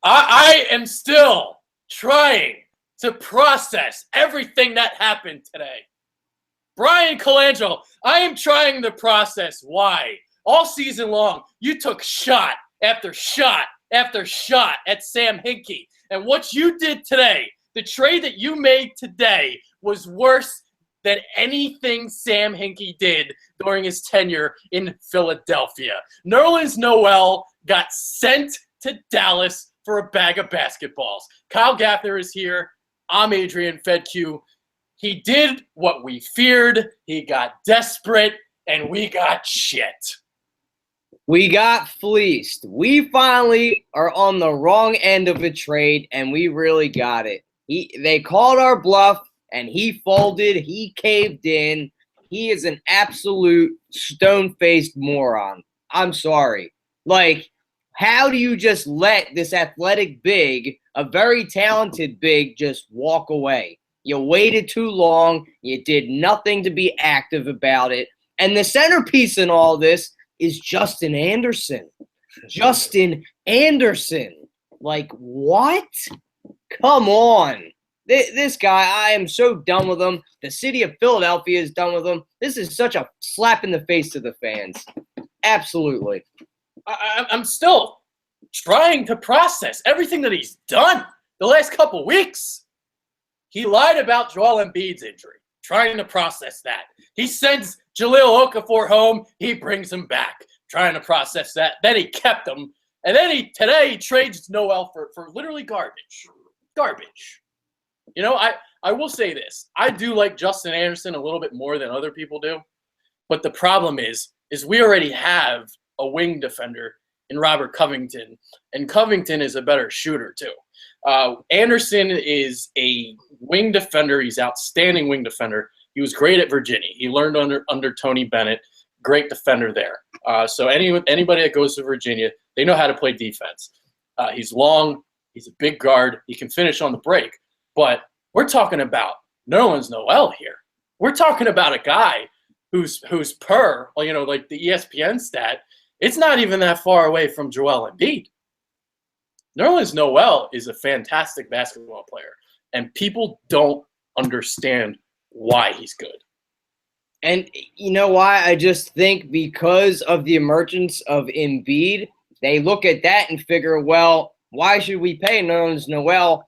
I am still trying to process everything that happened today. Brian Colangelo, I am trying to process why all season long you took shot after shot after shot at Sam Hinkie. And what you did today, the trade that you made today, was worse than anything Sam Hinkie did during his tenure in Philadelphia. Nerlens Noel got sent to Dallas for a bag of basketballs. Kyle Gaffner is here. I'm Adrian Fedque. He did what we feared. He got desperate, and we got shit. We got fleeced. We finally are on the wrong end of a trade, and we really got it. They called our bluff, and he folded. He caved in. He is an absolute stone-faced moron. I'm sorry. Like, how do you just let this athletic big, a very talented big, just walk away? You waited too long. You did nothing to be active about it. And the centerpiece in all this is Justin Anderson. Justin Anderson. Like, what? Come on. This guy, I am so done with him. The city of Philadelphia is done with him. This is such a slap in the face to the fans. Absolutely. I'm still trying to process everything that he's done the last couple weeks. He lied about Joel Embiid's injury, trying to process that. He sends Jahlil Okafor home. He brings him back, trying to process that. Then he kept him. And then today he trades Noel for literally garbage. Garbage. You know, I will say this. I do like Justin Anderson a little bit more than other people do. But the problem is we already have a wing defender in Robert Covington. And Covington is a better shooter, too. Anderson is a wing defender. He's an outstanding wing defender. He was great at Virginia. He learned under Tony Bennett. Great defender there. So anybody that goes to Virginia, they know how to play defense. He's long. He's a big guard. He can finish on the break. But we're talking about Nerlens Noel here. We're talking about a guy who's per, well, you know, like the ESPN stat, it's not even that far away from Joel Embiid. Nerlens Noel is a fantastic basketball player, and people don't understand why he's good. And you know why? I just think because of the emergence of Embiid, they look at that and figure, well, why should we pay Nerlens Noel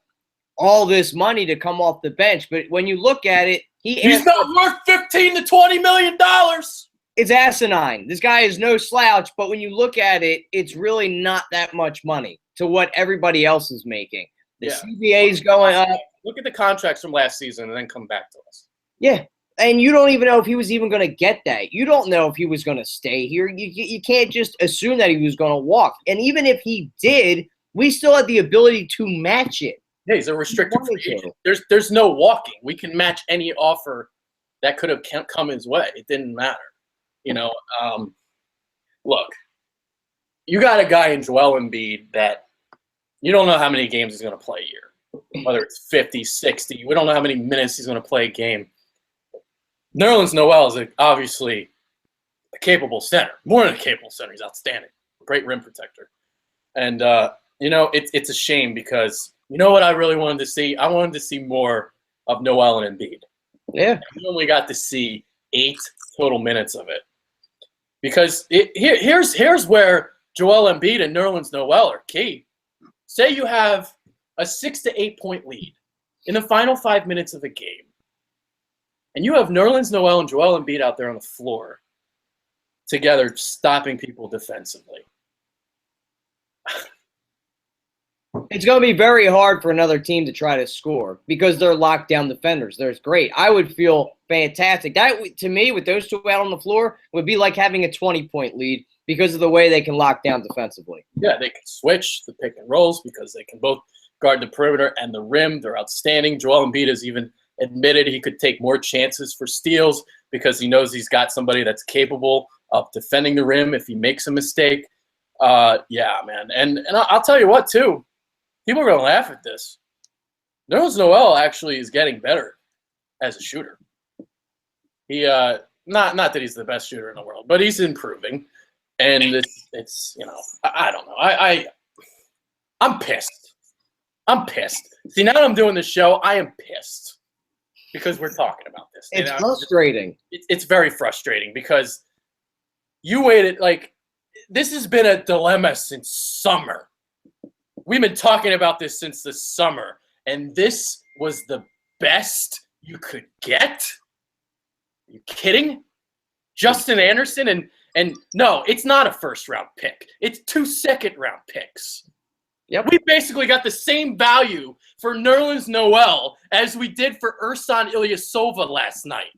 all this money to come off the bench? But when you look at it, he's not worth $15 to $20 million. It's asinine. This guy is no slouch, but when you look at it, it's really not that much money to what everybody else is making. The CBA is going up. Look at the contracts from last season and then come back to us. Yeah, and you don't even know if he was even going to get that. You don't know if he was going to stay here. You can't just assume that he was going to walk. And even if he did, we still had the ability to match it. Yeah, he's a restricted free agent. There's no walking. We can match any offer that could have come his way. It didn't matter. You know, look, you got a guy in Joel Embiid that you don't know how many games he's going to play a year, whether it's 50, 60. We don't know how many minutes he's going to play a game. Nerlens Noel is obviously a capable center, more than a capable center. He's outstanding, great rim protector. And, you know, it's a shame because you know what I really wanted to see? I wanted to see more of Noel and Embiid. Yeah. We only got to see 8 total minutes of it. Because here's where Joel Embiid and Nerlens Noel are key. Say you have a 6 to 8 point lead in the final 5 minutes of a game, and you have Nerlens Noel and Joel Embiid out there on the floor together stopping people defensively. It's going to be very hard for another team to try to score because they're lockdown defenders. There's great. I would feel fantastic. That, to me, with those two out on the floor, would be like having a 20-point lead because of the way they can lock down defensively. Yeah, they can switch the pick and rolls because they can both guard the perimeter and the rim. They're outstanding. Joel Embiid has even admitted he could take more chances for steals because he knows he's got somebody that's capable of defending the rim if he makes a mistake. Yeah, man. And I'll tell you what, too. People are going to laugh at this. Nerlens Noel actually is getting better as a shooter. He not that he's the best shooter in the world, but he's improving. And it's I don't know. I'm pissed. I'm pissed. See, now that I'm doing this show, I am pissed because we're talking about this. It's frustrating. It's very frustrating because you waited this has been a dilemma since summer. We've been talking about this since the summer, and this was the best you could get? Are you kidding? Justin Anderson and no, it's not a first-round pick. It's 2 second-round picks. Yep. We basically got the same value for Nerlens Noel as we did for Ersan Ilyasova last night.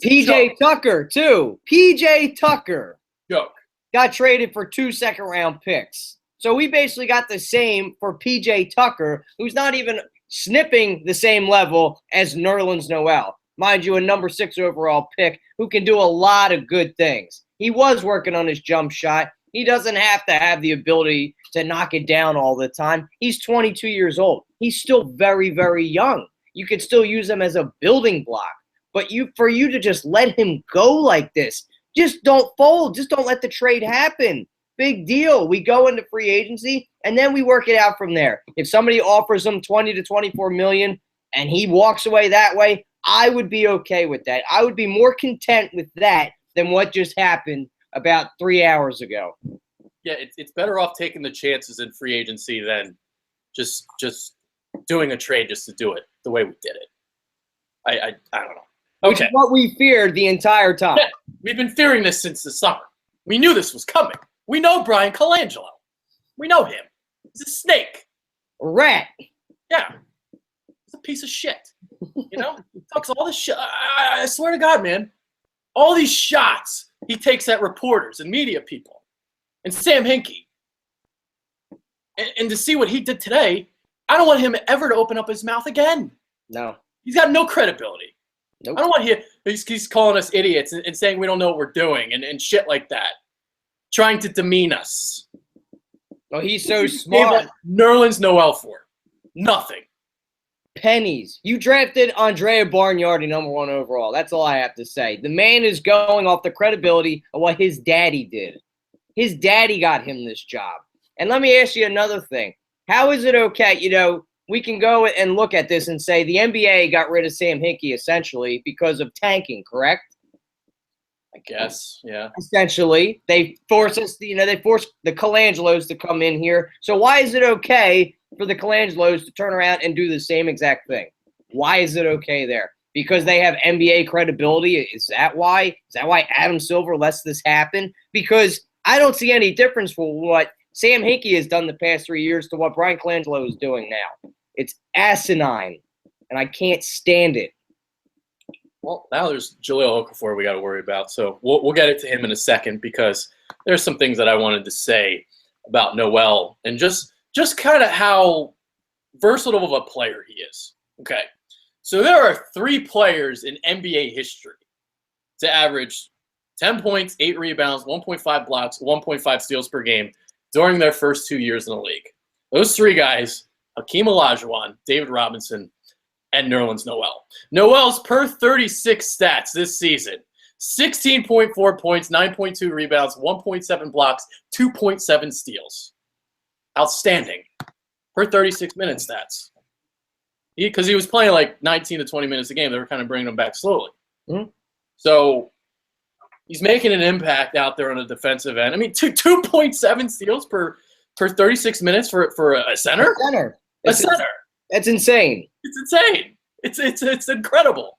PJ Tucker, too. PJ Tucker Joke. got traded for 2 second-round picks. So we basically got the same for PJ Tucker, who's not even sniffing the same level as Nerlens Noel. Mind you, a number 6 overall pick who can do a lot of good things. He was working on his jump shot. He doesn't have to have the ability to knock it down all the time. He's 22 years old. He's still very, very young. You could still use him as a building block. But for you to just let him go like this, just don't fold. Just don't let the trade happen. Big deal. We go into free agency, and then we work it out from there. If somebody offers him 20 to 24 million and he walks away that way, I would be okay with that. I would be more content with that than what just happened about 3 hours ago. Yeah, it's better off taking the chances in free agency than just doing a trade just to do it the way we did it. I don't know. Okay. Which is what we feared the entire time. Yeah, we've been fearing this since the summer. We knew this was coming. We know Brian Colangelo. We know him. He's a snake. A rat. Yeah. He's a piece of shit. He talks all this shit. I swear to God, man. All these shots he takes at reporters and media people. And Sam Hinkie. And to see what he did today, I don't want him ever to open up his mouth again. No. He's got no credibility. Nope. I don't want him. He's calling us idiots and saying we don't know what we're doing and shit like that. Trying to demean us. Oh, he's so smart. Nerlens Noel for nothing. Pennies. You drafted Andrea Bargnardi number 1 overall. That's all I have to say. The man is going off the credibility of what his daddy did. His daddy got him this job. And let me ask you another thing. How is it okay? We can go and look at this and say the NBA got rid of Sam Hinkie essentially because of tanking, correct? I guess, yeah. Essentially, they force us. They force the Colangelos to come in here. So why is it okay for the Colangelos to turn around and do the same exact thing? Why is it okay there? Because they have NBA credibility. Is that why? Is that why Adam Silver lets this happen? Because I don't see any difference for what Sam Hinkie has done the past 3 years to what Brian Colangelo is doing now. It's asinine, and I can't stand it. Well, now there's Jahlil Okafor we got to worry about. So we'll get it to him in a second because there's some things that I wanted to say about Noel and just kind of how versatile of a player he is. Okay. So there are 3 players in NBA history to average 10 points, 8 rebounds, 1.5 blocks, 1.5 steals per game during their first 2 years in the league. Those 3 guys, Hakeem Olajuwon, David Robinson, and Nerlens Noel. Noel's per 36 stats this season, 16.4 points, 9.2 rebounds, 1.7 blocks, 2.7 steals. Outstanding. Per 36 minute stats. Because he was playing like 19 to 20 minutes a game. They were kind of bringing him back slowly. Mm-hmm. So he's making an impact out there on the defensive end. I mean, 2.7 steals per 36 minutes for a center? A center. That's insane. It's insane. It's incredible.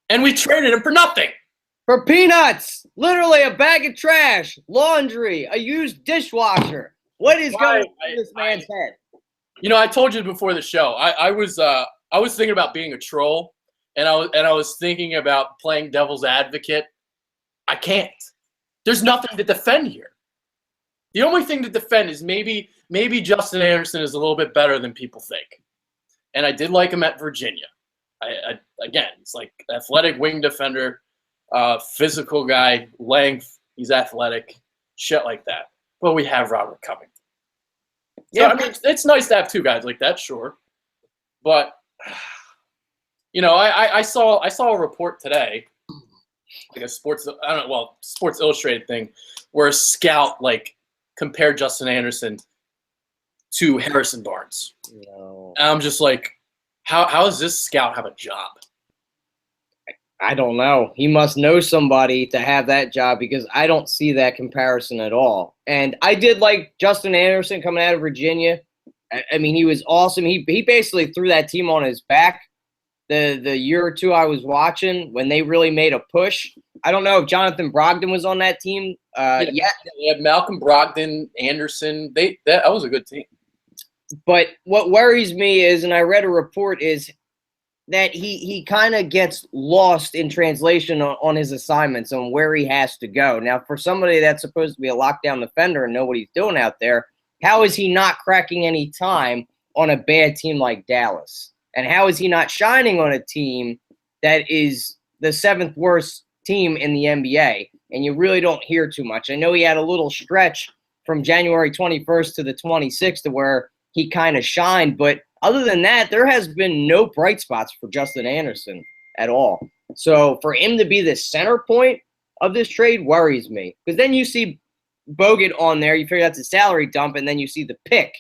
And we traded him for nothing. For peanuts. Literally a bag of trash, laundry, a used dishwasher. What is going on in this man's head? I told you before the show. I was thinking about being a troll, and I was thinking about playing devil's advocate. I can't. There's nothing to defend here. The only thing to defend is maybe Justin Anderson is a little bit better than people think. And I did like him at Virginia. Again, he's like athletic wing defender, physical guy, length. He's athletic, shit like that. But we have Robert Covington. Yeah, so, I mean, it's nice to have 2 guys like that, sure. But I saw a report today like a sports, I don't know, well, Sports Illustrated thing, where a scout like compared Justin Anderson to Harrison Barnes. No. And I'm just like, how does this scout have a job? I don't know. He must know somebody to have that job because I don't see that comparison at all. And I did like Justin Anderson coming out of Virginia. I mean, he was awesome. He basically threw that team on his back the year or two I was watching when they really made a push. I don't know if Jonathan Brogdon was on that team yet. They had Malcolm Brogdon, Anderson. That was a good team. But what worries me is, and I read a report, is that he kind of gets lost in translation on his assignments on where he has to go. Now, for somebody that's supposed to be a lockdown defender and know what he's doing out there, how is he not cracking any time on a bad team like Dallas? And how is he not shining on a team that is the 7th worst team in the NBA? And you really don't hear too much. I know he had a little stretch from January 21st to the 26th to where he kind of shined, but other than that, there has been no bright spots for Justin Anderson at all. So for him to be the center point of this trade worries me. Because then you see Bogut on there, you figure that's a salary dump, and then you see the pick.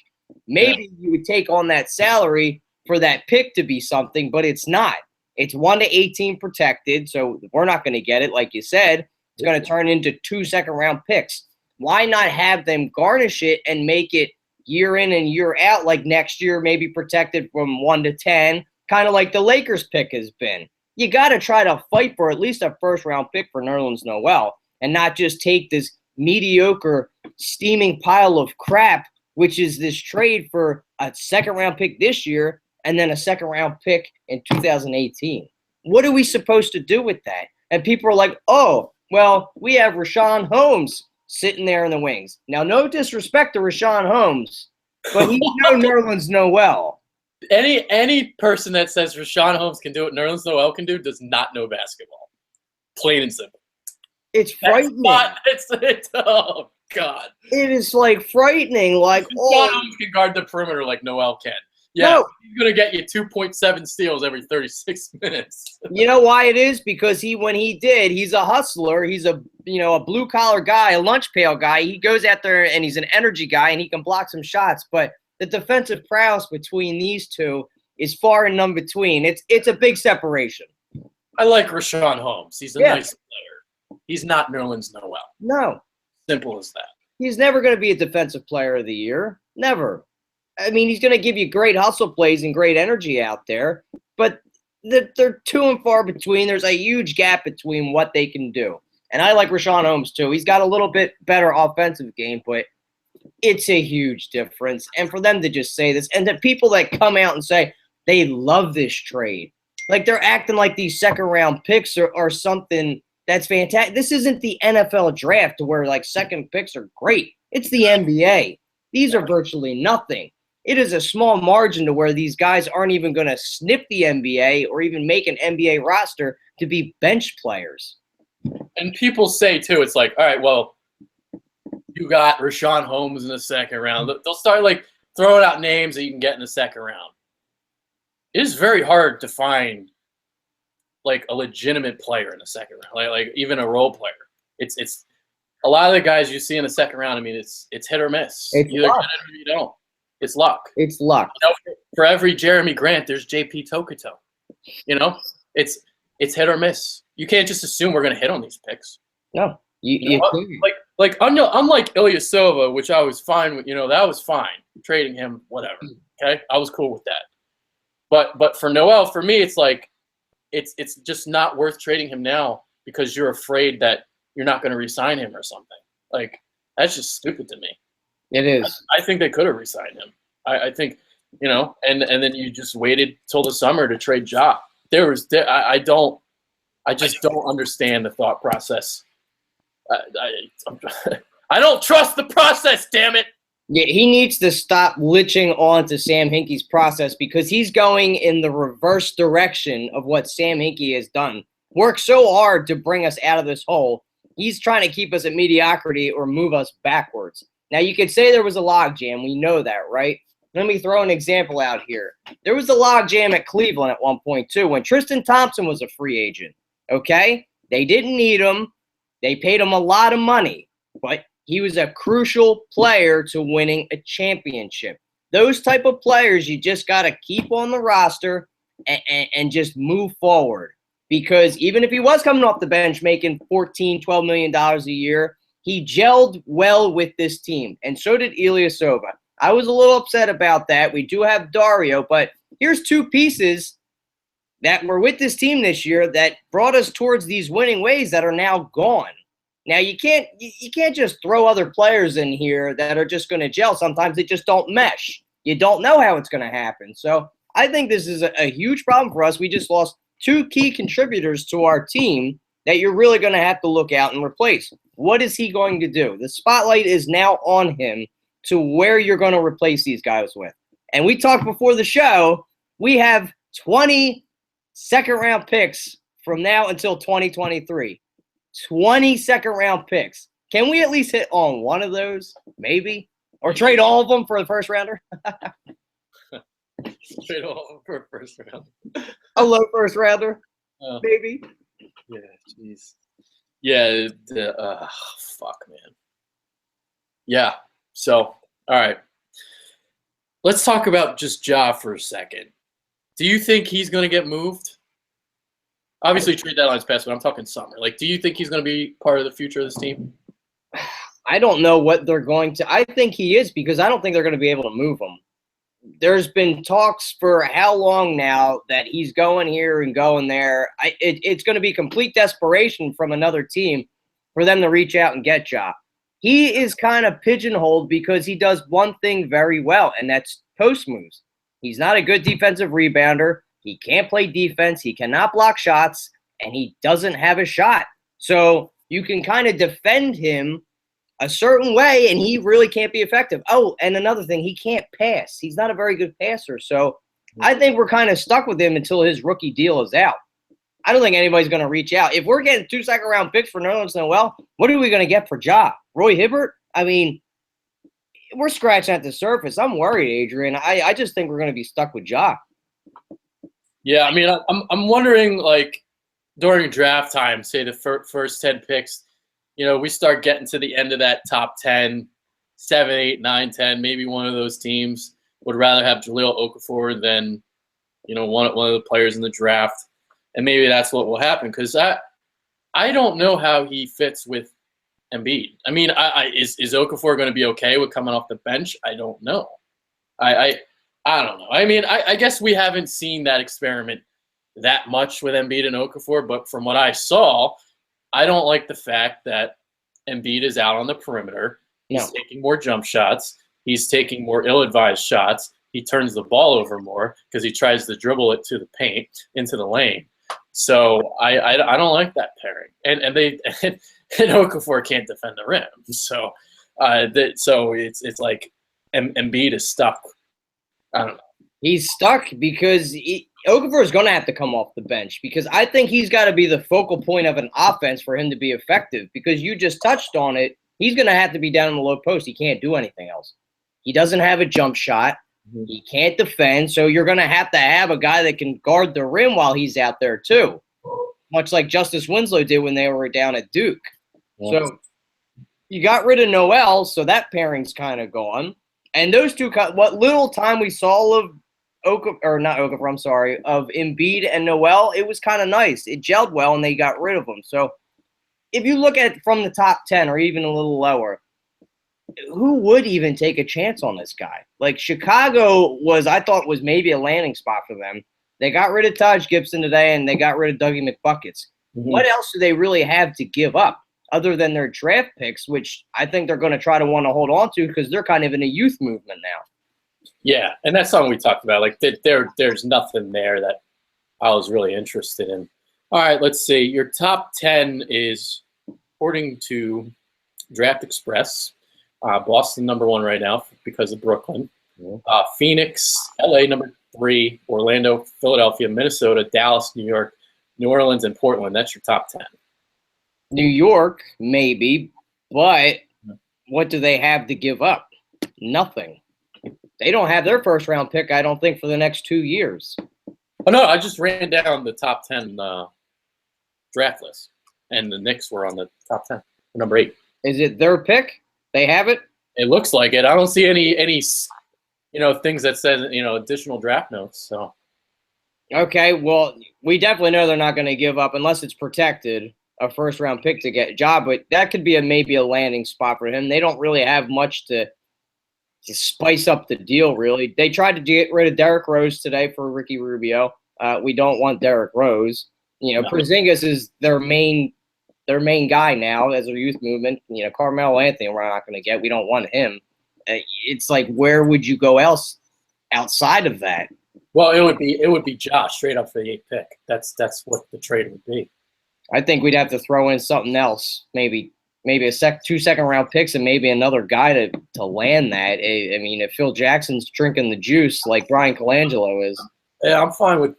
Maybe you would take on that salary for that pick to be something, but it's not. It's 1 to 18 protected, so we're not going to get it. Like you said, it's going to turn into 2 second-round picks. Why not have them garnish it and make it year in and year out, like next year, maybe protected from 1 to 10, kind of like the Lakers pick has been? You got to try to fight for at least a first-round pick for Nerlens Noel and not just take this mediocre, steaming pile of crap, which is this trade for a second-round pick this year and then a second-round pick in 2018. What are we supposed to do with that? And people are like, oh, well, we have Richaun Holmes sitting there in the wings. Now, no disrespect to Richaun Holmes, but he's no Nerlens Noel. Any person that says Richaun Holmes can do what Nerlens Noel can do does not know basketball. Plain and simple. It's frightening. It's oh God. It is like frightening. Like Richaun Holmes can guard the perimeter like Noel can. Yeah, no. He's gonna get you 2.7 steals every 36 minutes. You know why it is? Because he's a hustler. He's a blue collar guy, a lunch pail guy. He goes out there and he's an energy guy and he can block some shots. But the defensive prowess between these two is far and none between. It's a big separation. I like Richaun Holmes. He's a nice player. He's not Nerlens Noel. No. Simple as that. He's never going to be a defensive player of the year. Never. I mean, he's going to give you great hustle plays and great energy out there, but they're few and far between. There's a huge gap between what they can do. And I like Richaun Holmes, too. He's got a little bit better offensive game, but it's a huge difference. And for them to just say this, and the people that come out and say they love this trade, like they're acting like these second-round picks are something that's fantastic. This isn't the NFL draft where, like, second picks are great. It's the NBA. These are virtually nothing. It is a small margin to where these guys aren't even going to sniff the NBA or even make an NBA roster to be bench players. And people say, too, it's like, all right, well, you got Richaun Holmes in the second round. They'll start, like, throwing out names that you can get in the second round. It is very hard to find, like, a legitimate player in the second round, like even a role player. It's a lot of the guys you see in the second round, I mean, it's hit or miss. It's Either luck. get it or you don't. It's luck. It's luck. For every Jeremy Grant, there's JP Tokoto. It's hit or miss. You can't just assume we're going to hit on these picks. No, you like unlike Ilyasova, which I was fine with. That was fine trading him, whatever. Okay, I was cool with that. But for Noel, for me, it's like it's just not worth trading him now because you're afraid that you're not going to re-sign him or something. Like that's just stupid to me. It is. I think they could have re-signed him. I think, and then you just waited till the summer to trade Ja. I just don't understand the thought process. I don't trust the process, damn it. Yeah, he needs to stop latching on to Sam Hinkie's process because he's going in the reverse direction of what Sam Hinkie has done. Worked so hard to bring us out of this hole. He's trying to keep us at mediocrity or move us backwards. Now, you could say there was a logjam. We know that, right? Let me throw an example out here. There was a logjam at Cleveland at one point, too, when Tristan Thompson was a free agent, okay? They didn't need him. They paid him a lot of money, but he was a crucial player to winning a championship. Those type of players you just got to keep on the roster and just move forward. Because even if he was coming off the bench making $14, $12 million a year, he gelled well with this team, and so did Ilyasova. I was a little upset about that. We do have Dario, but here's two pieces that were with this team this year that brought us towards these winning ways that are now gone. Now, you can't just throw other players in here that are just going to gel. Sometimes they just don't mesh. You don't know how it's going to happen. So I think this is a huge problem for us. We just lost two key contributors to our team that you're really going to have to look out and replace. What is he going to do? The spotlight is now on him to where you're going to replace these guys with. And we talked before the show, we have 20 second-round picks from now until 2023. 20 second-round picks. Can we at least hit on one of those, maybe? Or trade all of them for the first rounder? Trade all of them for a first round. A low first rounder, maybe. Yeah, jeez. Yeah, fuck, man. Yeah, so, all right. Let's talk about just Ja for a second. Do you think he's going to get moved? Obviously, trade deadline's passed, but I'm talking summer. Like, do you think he's going to be part of the future of this team? I don't know what they're going to – I think he is because I don't think they're going to be able to move him. There's been talks for how long now that he's going here and going there. It's going to be complete desperation from another team for them to reach out and get Ja. He is kind of pigeonholed because he does one thing very well, and that's post moves. He's not a good defensive rebounder. He can't play defense. He cannot block shots, and he doesn't have a shot. So you can kind of defend him a certain way, and he really can't be effective. Oh, and another thing, he can't pass. He's not a very good passer. So I think we're kind of stuck with him until his rookie deal is out. I don't think anybody's going to reach out. If we're getting 2 second-round picks for Nerlens Noel, what are we going to get for Ja? Roy Hibbert? I mean, we're scratching at the surface. I'm worried, Adrian. I just think we're going to be stuck with Ja. Yeah, I mean, I'm wondering, like, during draft time, say the first 10 picks, you know, we start getting to the end of that top 10, 7, 8, 9, 10, maybe one of those teams would rather have Jahlil Okafor than, you know, one of the players in the draft. And maybe that's what will happen because I don't know how he fits with Embiid. I mean, is Okafor going to be okay with coming off the bench? I don't know. I don't know. I mean, I guess we haven't seen that experiment that much with Embiid and Okafor, but from what I saw, I don't like the fact that Embiid is out on the perimeter. He's taking more jump shots. He's taking more ill-advised shots. He turns the ball over more because he tries to dribble it to the paint, into the lane. So I don't like that pairing. And Okafor can't defend the rim. So it's like Embiid is stuck. I don't know. He's stuck because Okafor is going to have to come off the bench because I think he's got to be the focal point of an offense for him to be effective because you just touched on it. He's going to have to be down in the low post. He can't do anything else. He doesn't have a jump shot. He can't defend, so you're going to have a guy that can guard the rim while he's out there too, much like Justice Winslow did when they were down at Duke. Yeah. So you got rid of Noel, so that pairing's kind of gone. And those two, what little time we saw of of Embiid and Noel, it was kind of nice. It gelled well, and they got rid of him. So if you look at it from the top 10 or even a little lower, who would even take a chance on this guy? Like Chicago I thought was maybe a landing spot for them. They got rid of Taj Gibson today, and they got rid of Dougie McBuckets. Mm-hmm. What else do they really have to give up other than their draft picks, which I think they're going to try to want to hold on to because they're kind of in a youth movement now. Yeah, and that's something we talked about. Like there's nothing there that I was really interested in. All right, let's see. Your top 10 is, according to Draft Express, Boston number 1 right now because of Brooklyn. Phoenix, LA number 3, Orlando, Philadelphia, Minnesota, Dallas, New York, New Orleans, and Portland. That's your top 10. New York, maybe, but what do they have to give up? Nothing. They don't have their first round pick, I don't think, for the next 2 years. Oh, no, I just ran down the top 10 draft list. and the Knicks were on the top 10, number 8. Is it their pick? They have it? It looks like it. I don't see any things that says additional draft notes. So Okay, well, we definitely know they're not going to give up unless it's protected a first-round pick to get Ja, but that could be maybe a landing spot for him. They don't really have much to spice up the deal, really. They tried to get rid of Derrick Rose today for Ricky Rubio. We don't want Derrick Rose. No. Porzingis is their main guy now as a youth movement. Carmelo Anthony we're not going to get. We don't want him. It's like, where would you go else outside of that? Well, it would be Josh straight up for the 8th pick. That's what the trade would be. I think we'd have to throw in something else, maybe two second-round picks and maybe another guy to land that. I mean, if Phil Jackson's drinking the juice like Brian Colangelo is. Yeah, I'm fine with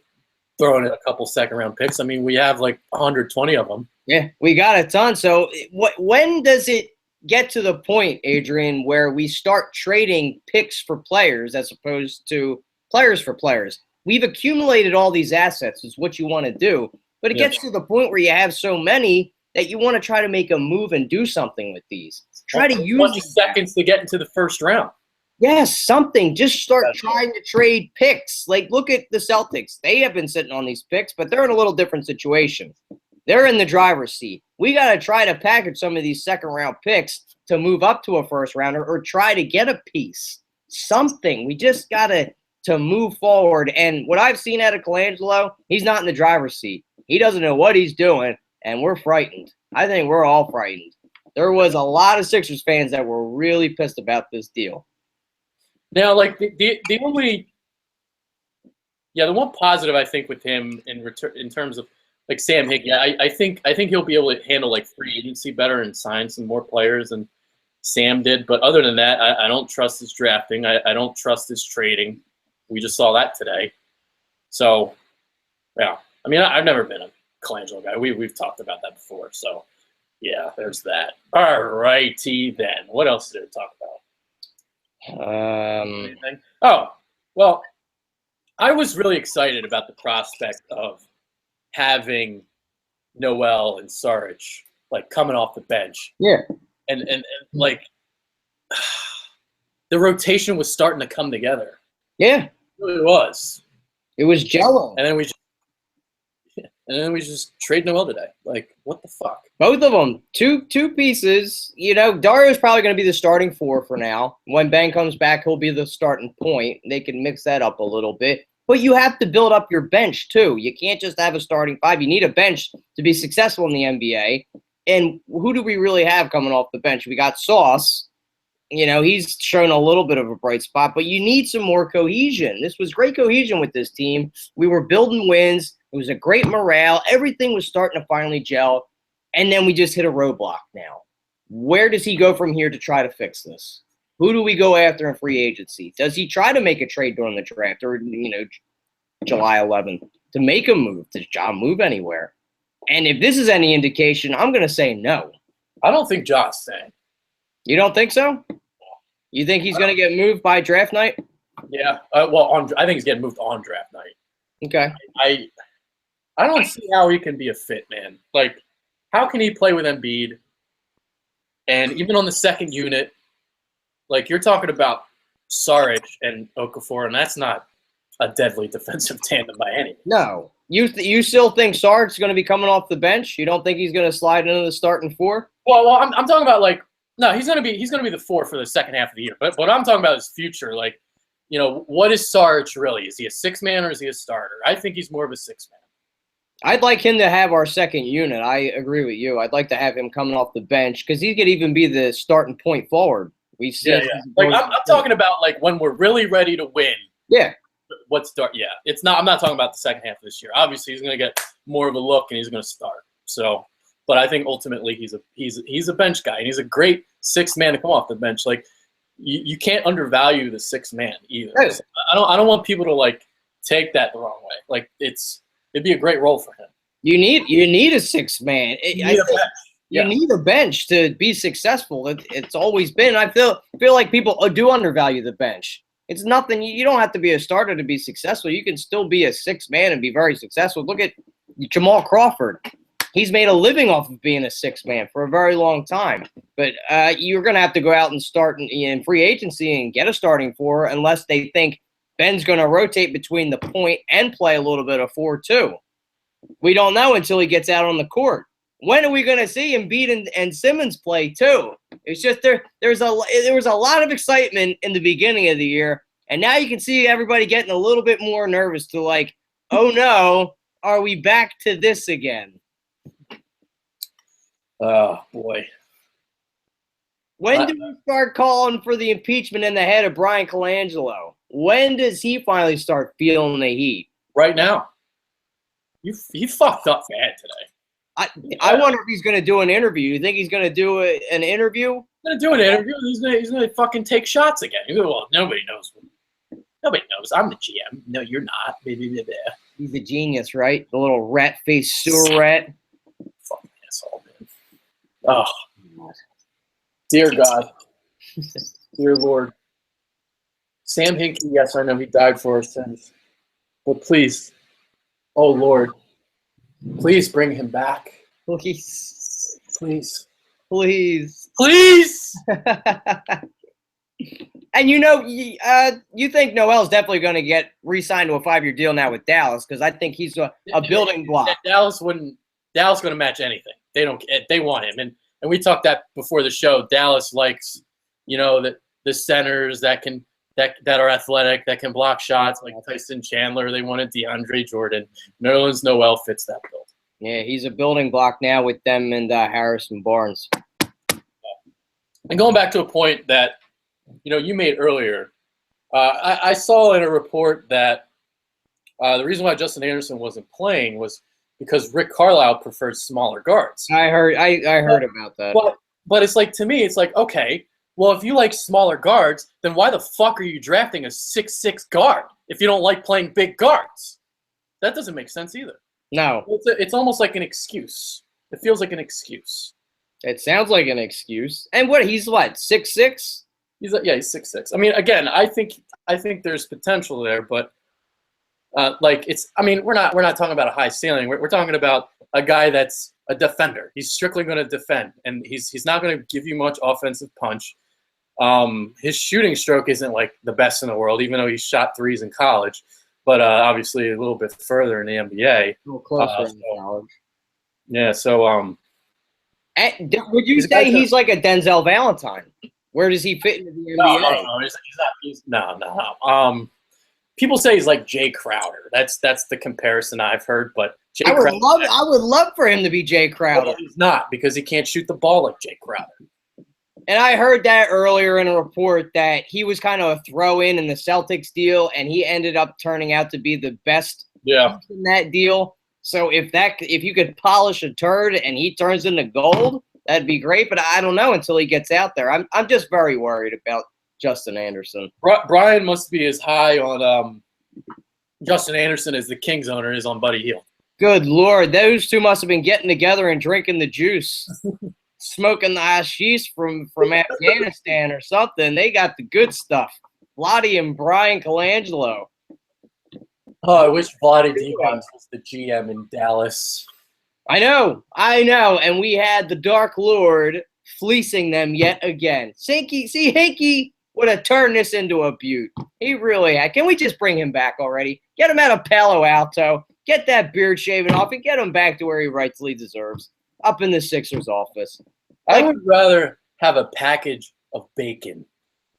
throwing in a couple second-round picks. I mean, we have like 120 of them. Yeah, we got a ton. So when does it get to the point, Adrian, where we start trading picks for players as opposed to players for players? We've accumulated all these assets is what you want to do, but it gets to the point where you have so many that you want to try to make a move and do something with these. Try to use 20 seconds to get into the first round. Yes, something. Just start trying to trade picks. Like, look at the Celtics. They have been sitting on these picks, but they're in a little different situation. They're in the driver's seat. We got to try to package some of these second-round picks to move up to a first-rounder or try to get a piece. Something. We just got to move forward. And what I've seen out of Colangelo, he's not in the driver's seat. He doesn't know what he's doing, and we're frightened. I think we're all frightened. There was a lot of Sixers fans that were really pissed about this deal. Now, like the only, the one positive I think with him in terms of like Sam Hickey, I think he'll be able to handle like free agency better and sign some more players than Sam did. But other than that, I don't trust his drafting. I don't trust his trading. We just saw that today. So, yeah, I mean, I've never been a Colangelo guy. We've talked about that before. So, yeah, there's that. All righty then. What else did we talk about? Anything? Oh, well, I was really excited about the prospect of having Noel and Saric like coming off the bench. Yeah. And like the rotation was starting to come together. Yeah. It really was. It was jello. And then we just trade Noel today. Like, what the fuck? Both of them, two pieces. Dario's probably going to be the starting 4 for now. When Ben comes back, he'll be the starting point. They can mix that up a little bit. But you have to build up your bench, too. You can't just have a starting 5. You need a bench to be successful in the NBA. And who do we really have coming off the bench? We got Sauce. He's shown a little bit of a bright spot. But you need some more cohesion. This was great cohesion with this team. We were building wins. It was a great morale. Everything was starting to finally gel. And then we just hit a roadblock now. Where does he go from here to try to fix this? Who do we go after in free agency? Does he try to make a trade during the draft or, July 11th to make a move? Does Ja move anywhere? And if this is any indication, I'm going to say no. I don't think Ja's staying. You don't think so? You think he's going to get moved by draft night? Yeah. I think he's getting moved on draft night. Okay. I don't see how he can be a fit, man. Like, how can he play with Embiid? And even on the second unit, like you're talking about Saric and Okafor, and that's not a deadly defensive tandem by any means. No. You still think Saric's going to be coming off the bench? You don't think he's going to slide into the starting 4? Well, I'm talking about like no, he's going to be the 4 for the second half of the year. But what I'm talking about is future. Like, what is Saric really? Is he a 6-man or is he a starter? I think he's more of a 6-man. I'd like him to have our second unit. I agree with you. I'd like to have him coming off the bench because he could even be the starting point forward. We see. Yeah. Like I'm talking about like when we're really ready to win. Yeah. What start? Yeah, it's not. I'm not talking about the second half of this year. Obviously, he's going to get more of a look and he's going to start. So, but I think ultimately he's a bench guy and he's a great 6-man to come off the bench. Like you can't undervalue the 6-man either. Right. So I don't want people to like take that the wrong way. Like it'd be a great role for him. You need a 6-man. You need a bench to be successful. It's always been. I feel like people do undervalue the bench. It's nothing. You don't have to be a starter to be successful. You can still be a 6-man and be very successful. Look at Jamal Crawford. He's made a living off of being a sixth man for a very long time. But you're going to have to go out and start in free agency and get a starting four unless they think Ben's going to rotate between the point and play a little bit of 4-2. We don't know until he gets out on the court. When are we going to see Embiid and Simmons play too? It's just there was a lot of excitement in the beginning of the year, and now you can see everybody getting a little bit more nervous to like, oh no, are we back to this again? Oh boy. When do we start calling for the impeachment in the head of Brian Colangelo? When does he finally start feeling the heat? Right now. He fucked up bad today. I wonder if he's going to do an interview. You think he's going to do an interview? He's going to do an interview. He's going to fucking take shots again. Well, nobody knows. Nobody knows. I'm the GM. No, you're not. He's a genius, right? The little rat-faced sewer rat. Fucking asshole, man. Oh, dear God. Dear Lord. Sam Hinkie, yes, I know he died for our sins. But please, oh Lord, please bring him back. Please. Please. Please. Please! And you think Noel's definitely going to get re-signed to a 5-year deal now with Dallas because I think he's a building block. Dallas going to match anything. They want him. And we talked that before the show. Dallas likes, the centers that are athletic, that can block shots, like Tyson Chandler. They wanted DeAndre Jordan. Nerlens Noel fits that bill. Yeah, he's a building block now with them and Harrison Barnes. And going back to a point that, you made earlier, I saw in a report that the reason why Justin Anderson wasn't playing was because Rick Carlisle preferred smaller guards. I heard about that. But it's like, to me, it's like, okay, well, if you like smaller guards, then why the fuck are you drafting a 6'6" guard if you don't like playing big guards? That doesn't make sense either. No. It's almost like an excuse. It feels like an excuse. It sounds like an excuse. And he's 6'6"? He's 6'6". I mean, again, I think there's potential there, but we're not talking about a high ceiling. We're talking about a guy that's a defender. He's strictly going to defend, and he's not going to give you much offensive punch. His shooting stroke isn't like the best in the world, even though he shot threes in college, but obviously a little bit further in the NBA. A little closer in college. Yeah. So, would you say he's like a Denzel Valentine? Where does he fit into the NBA? No, he's not. No. People say he's like Jay Crowder. That's the comparison I've heard, but I would love for him to be Jay Crowder. Well, he's not, because he can't shoot the ball like Jay Crowder. And I heard that earlier in a report that he was kind of a throw-in the Celtics deal, and he ended up turning out to be the best in that deal. So if you could polish a turd and he turns into gold, that'd be great. But I don't know until he gets out there. I'm just very worried about Justin Anderson. Brian must be as high on Justin Anderson as the Kings owner is on Buddy Hield. Good Lord, those two must have been getting together and drinking the juice, smoking the hashish from Afghanistan or something. They got the good stuff. Vlade and Brian Colangelo. Oh, I wish Vlade Divac was the GM in Dallas. I know. And we had the Dark Lord fleecing them yet again. Hinkie would have turned this into a beaut. He really had. Can we just bring him back already? Get him out of Palo Alto. Get that beard shaven off and get him back to where he rightfully deserves, up in the Sixers office. I would rather have a package of bacon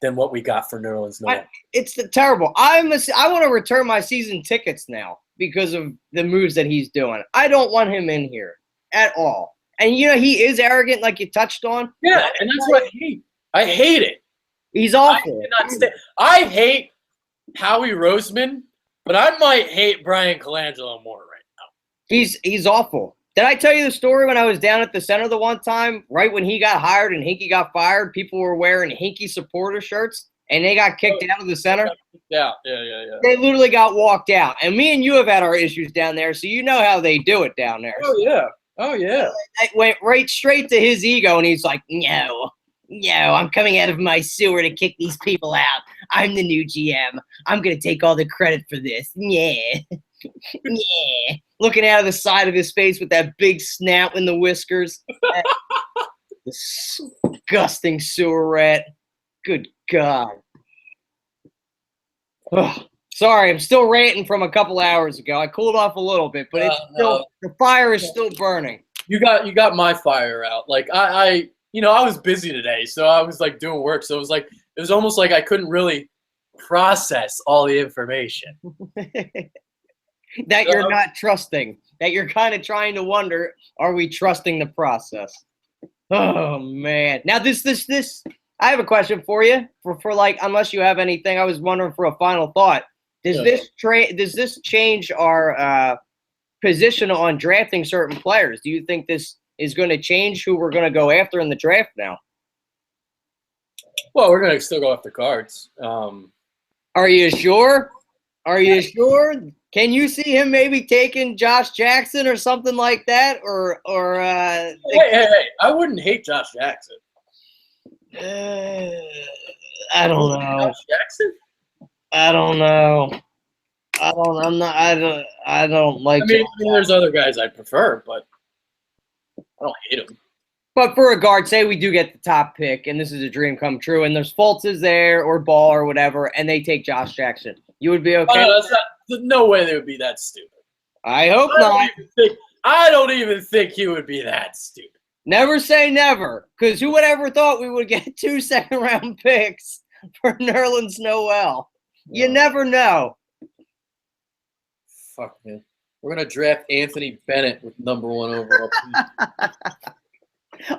than what we got for Nerlens Noel. It's terrible. I want to return my season tickets now because of the moves that he's doing. I don't want him in here at all. And, he is arrogant like you touched on. Yeah, and that's what I hate. I hate it. He's awful. I hate Howie Roseman, but I might hate Brian Colangelo more right now. He's awful. Did I tell you the story when I was down at the center the one time, right when he got hired and Hinkie got fired? People were wearing Hinkie supporter shirts, and they got kicked out of the center. Yeah. They literally got walked out. And me and you have had our issues down there, so you know how they do it down there. Oh, yeah. It went right straight to his ego, and he's like, no. Yo, I'm coming out of my sewer to kick these people out. I'm the new GM. I'm going to take all the credit for this. Yeah. Yeah. Looking out of the side of his face with that big snout and the whiskers. Disgusting sewer rat. Good God. Ugh. Sorry, I'm still ranting from a couple hours ago. I cooled off a little bit, but it's still the fire is still burning. You got my fire out. Like I was busy today, so I was like doing work. So it was almost like I couldn't really process all the information. That you're not trusting. That you're kind of trying to wonder, are we trusting the process? Oh man. Now this I have a question for you. For like, unless you have anything, I was wondering for a final thought. Does this change our position on drafting certain players? Do you think this is going to change who we're going to go after in the draft now? Well, we're going to still go after Cards. Are you sure? Are you sure? Can you see him maybe taking Josh Jackson or something like that? Hey, I wouldn't hate Josh Jackson. I don't know. Josh Jackson? I don't know. I don't like. I mean, there's other guys I prefer, but I don't hate him. But for a guard, say we do get the top pick, and this is a dream come true, and there's Fultz is there or Ball or whatever, and they take Josh Jackson, you would be okay? No way they would be that stupid. I hope not. I don't even think he would be that stupid. Never say never, because who would ever thought we would get 2 second-round picks for Nerlens Noel? You never know. Fuck, man. We're going to draft Anthony Bennett with number 1 overall.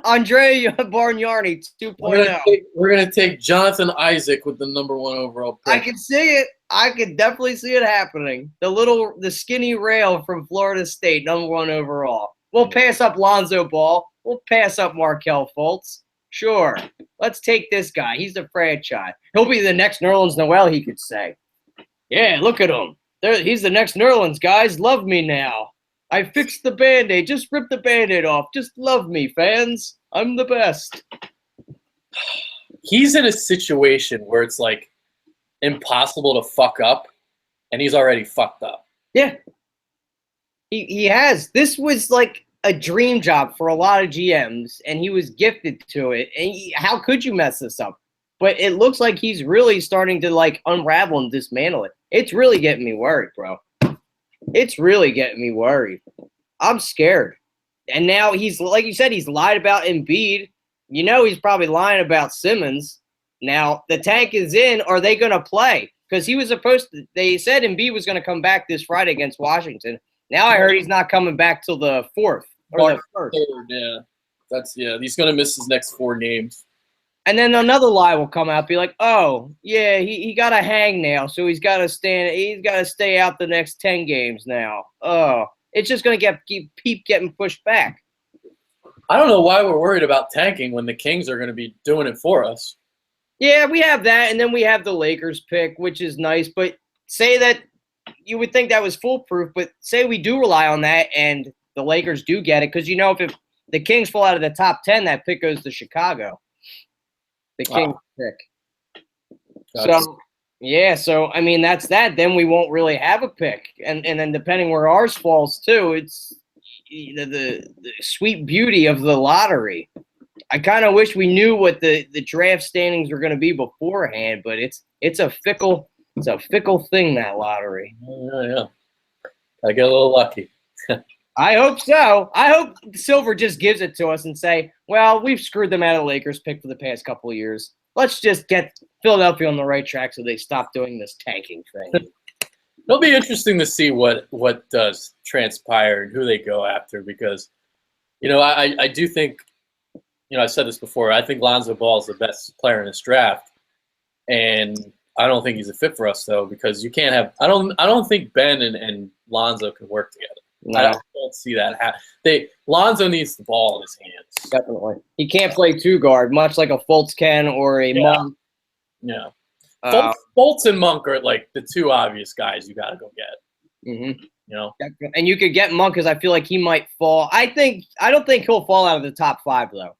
Andre Bargnani 2.0. We're gonna take Jonathan Isaac with the number 1 overall pick. I can see it. I can definitely see it happening. The skinny rail from Florida State, number 1 overall. We'll pass up Lonzo Ball. We'll pass up Markelle Fultz. Sure. Let's take this guy. He's the franchise. He'll be the next Nerlens Noel, he could say. Yeah, look at him. He's the next Nerlens, guys. Love me now. I fixed the Band-Aid. Just rip the Band-Aid off. Just love me, fans. I'm the best. He's in a situation where it's like impossible to fuck up, and he's already fucked up. Yeah. He has. This was like a dream job for a lot of GMs, and he was gifted to it. And how could you mess this up? But it looks like he's really starting to like unravel and dismantle it. It's really getting me worried, bro. It's really getting me worried. I'm scared. And now he's, like you said, he's lied about Embiid. You know he's probably lying about Simmons. Now, the tank is in. Are they going to play? Because he was supposed to – they said Embiid was going to come back this Friday against Washington. Now I heard he's not coming back till the 4th or the 1st. Yeah. He's going to miss his next 4 games. And then another lie will come out, be like, oh, yeah, he got a hang now, so he's got to stay out the next 10 games now. Oh, it's just going to keep getting pushed back. I don't know why we're worried about tanking when the Kings are going to be doing it for us. Yeah, we have that, and then we have the Lakers pick, which is nice. But say that you would think that was foolproof, but say we do rely on that and the Lakers do get it, because you know if the Kings fall out of the top 10, that pick goes to Chicago. The Kings pick. Gotcha. So I mean that's that. Then we won't really have a pick, and then depending where ours falls too, it's the sweet beauty of the lottery. I kind of wish we knew what the draft standings were going to be beforehand, but it's a fickle thing, that lottery. Yeah. I get a little lucky. I hope so. I hope Silver just gives it to us and say, well, we've screwed them out of Lakers pick for the past couple of years. Let's just get Philadelphia on the right track so they stop doing this tanking thing. It'll be interesting to see what does transpire and who they go after, because, I do think, I've said this before, I think Lonzo Ball is the best player in this draft, and I don't think he's a fit for us, though, because you can't have – I don't think Ben and Lonzo can work together. No. I don't see that happen. Lonzo needs the ball in his hands. Definitely. He can't play 2-guard, much like a Fultz can or a Monk. Yeah. Fultz and Monk are like the 2 obvious guys you got to go get. Mm-hmm. And you could get Monk because I feel like he might fall. I don't think he'll fall out of the top 5, though.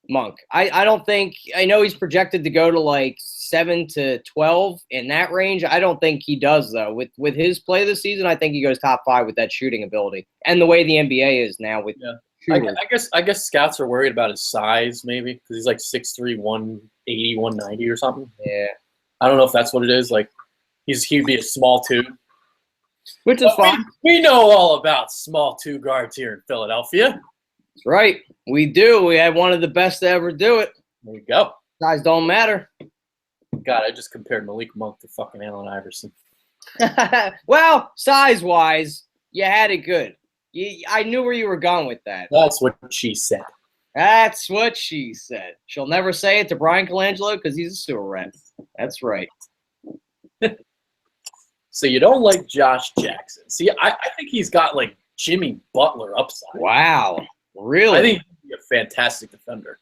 Monk. I don't think – I know he's projected to go to like 7 to 12 in that range. I don't think he does, though. With his play this season, I think he goes top 5 with that shooting ability. And the way the NBA is now with shooters. I guess scouts are worried about his size, maybe, because he's like 6'3", 180, 190 or something. Yeah. I don't know if that's what it is. Like, he'd be a small 2. Which is fine. We know all about small 2 guards here in Philadelphia. That's right. We do. We had one of the best to ever do it. There you go. Size don't matter. God, I just compared Malik Monk to fucking Allen Iverson. Well, size-wise, you had it good. I knew where you were going with that. That's what she said. That's what she said. She'll never say it to Brian Colangelo because he's a sewer rat. That's right. So you don't like Josh Jackson. See, I think he's got like Jimmy Butler upside. Wow. Really? I think he's a fantastic defender.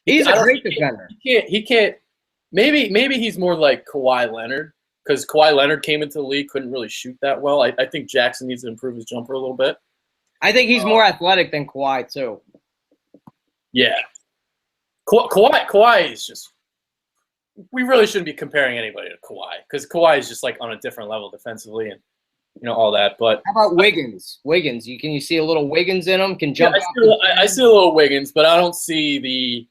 He's a great defender. He can't. Maybe he's more like Kawhi Leonard, because Kawhi Leonard came into the league, couldn't really shoot that well. I think Jackson needs to improve his jumper a little bit. I think he's more athletic than Kawhi too. Yeah. Kawhi is just. We really shouldn't be comparing anybody to Kawhi, because Kawhi is just like on a different level defensively and all that. But how about Wiggins? Wiggins, can you see a little Wiggins in him? Can jump. Yeah, I see a little Wiggins, but I don't see the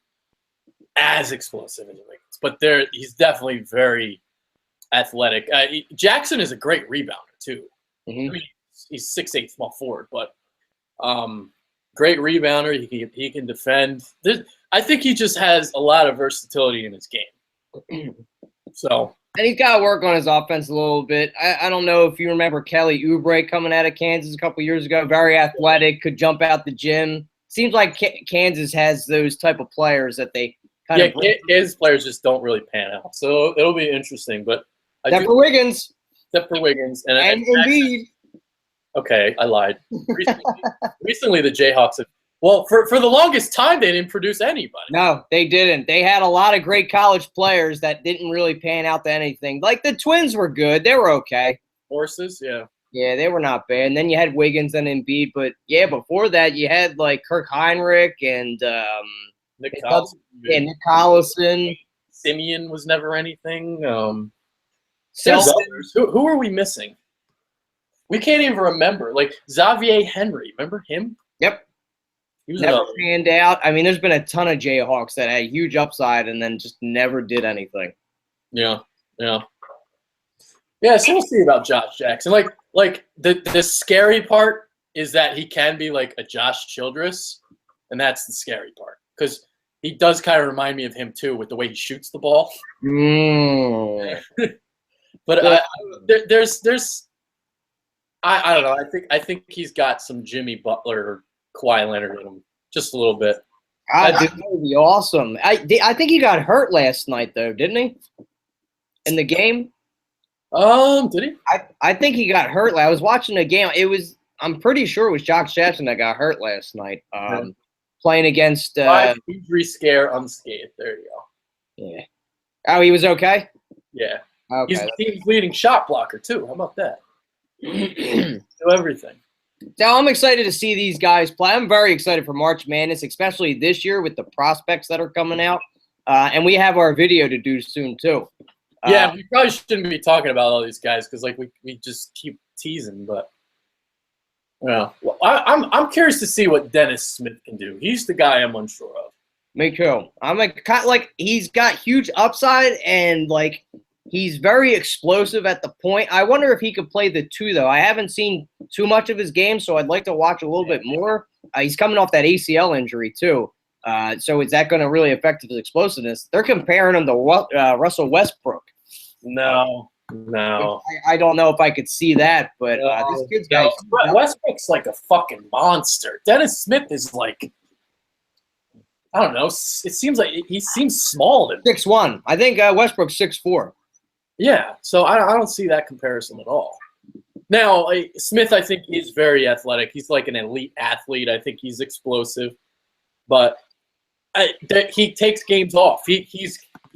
as explosive as Wiggins. But he's definitely very athletic. Jackson is a great rebounder too. Mm-hmm. I mean, he's 6'8", small forward, but great rebounder. He can defend. I think he just has a lot of versatility in his game. So. And he's got to work on his offense a little bit. I don't know if you remember Kelly Oubre coming out of Kansas a couple years ago. Very athletic, could jump out the gym. Seems like Kansas has those type of players that they kind of – Kansas players just don't really pan out. So it'll be interesting. But except for Wiggins. Except for Wiggins. And Embiid. Okay, I lied. Recently the Jayhawks have – well, for the longest time, they didn't produce anybody. No, they didn't. They had a lot of great college players that didn't really pan out to anything. Like the Twins were good. They were okay. Horses, yeah. Yeah, they were not bad. And then you had Wiggins and Embiid. But, yeah, before that, you had, like, Kirk Heinrich and Nick Collison. Yeah, Nick Collison. Simeon was never anything. Others. Who are we missing? We can't even remember. Like, Xavier Henry. Remember him? Yep. He was never panned out. I mean, there's been a ton of Jayhawks that had huge upside and then just never did anything. Yeah. So we'll see about Josh Jackson. Like the scary part is that he can be like a Josh Childress, and that's the scary part because he does kind of remind me of him too with the way he shoots the ball. But there's I don't know. I think he's got some Jimmy Butler or Kawhi Leonard in him, just a little bit. That would be awesome. I think he got hurt last night though, didn't he? In the game. Did he? I think he got hurt. I was watching the game. I'm pretty sure it was Josh Jackson that got hurt last night. Playing against injury scare unscathed. There you go. Yeah. Oh, he was okay? Yeah. Okay. He's the team's leading shot blocker too. How about that? Do everything. Now I'm excited to see these guys play. I'm very excited for March Madness, especially this year with the prospects that are coming out. And we have our video to do soon too. Yeah, we probably shouldn't be talking about all these guys because like we just keep teasing, but well, I'm curious to see what Dennis Smith can do. He's the guy I'm unsure of. Me too. I'm like he's got huge upside and like he's very explosive at the point. I wonder if he could play the 2 though. I haven't seen too much of his game, so I'd like to watch a little bit more. He's coming off that ACL injury too. So is that going to really affect his explosiveness? They're comparing him to Russell Westbrook. No. I don't know if I could see that, but this kid's got. Westbrook's like a fucking monster. Dennis Smith is like, I don't know. It seems like he seems small to me. 6'1". I think Westbrook's 6'4". Yeah, so I don't see that comparison at all. Now, Smith, I think, is very athletic. He's like an elite athlete. I think he's explosive, but he takes games off. He